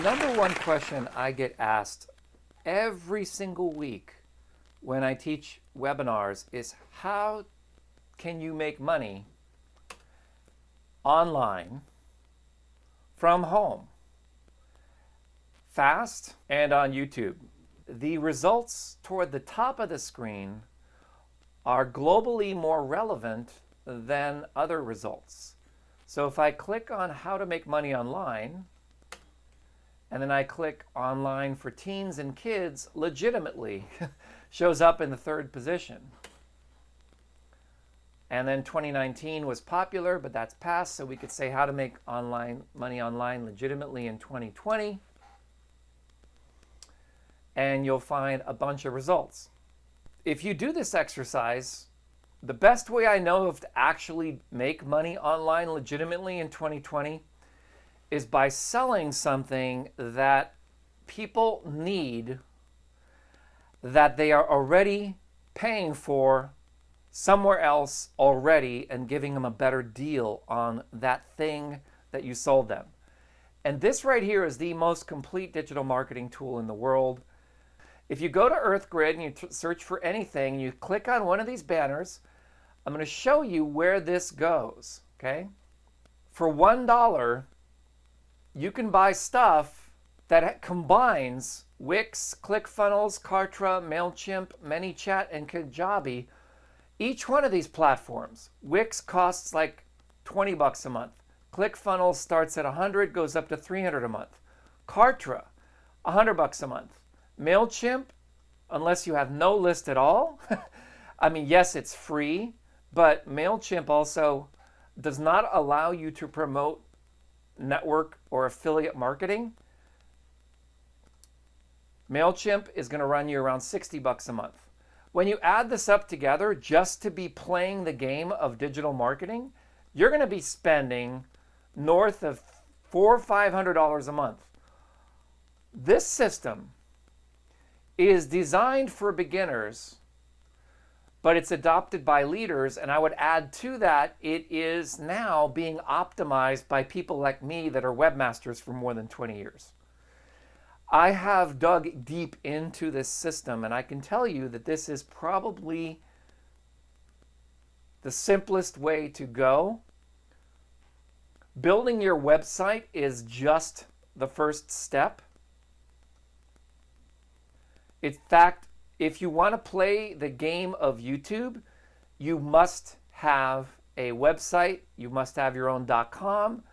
number one question I get asked every single week when I teach webinars is how can you make money online from home, fast, and on YouTube? The results toward the top of the screen are globally more relevant than other results. So if I click on how to make money online, and then I click online for teens and kids, legitimately shows up in the third position. And then 2019 was popular, but that's past, so we could say how to make money online legitimately in 2020. And you'll find a bunch of results. If you do this exercise, the best way I know of to actually make money online legitimately in 2020 is by selling something that people need, that they are already paying for somewhere else already, and giving them a better deal on that thing that you sold them. And this right here is the most complete digital marketing tool in the world. If you go to EarthGrid and you search for anything, you click on one of these banners, I'm going to show you where this goes, okay? For $1, you can buy stuff that combines Wix, ClickFunnels, Kartra, MailChimp, ManyChat, and Kajabi. Each one of these platforms, Wix costs like 20 bucks a month. ClickFunnels starts at 100, goes up to 300 a month. Kartra, 100 bucks a month. MailChimp, unless you have no list at all, I mean, yes, it's free, but MailChimp also does not allow you to promote network or affiliate marketing. MailChimp is going to run you around 60 bucks a month. When you add this up together just to be playing the game of digital marketing, you're going to be spending north of $400 or $500 a month. This system is designed for beginners, but it's adopted by leaders, and I would add to that, it is now being optimized by people like me that are webmasters for more than 20 years. I have dug deep into this system, and I can tell you that this is probably the simplest way to go. Building your website is just the first step. In fact, if you want to play the game of YouTube, you must have a website, you must have your own .com,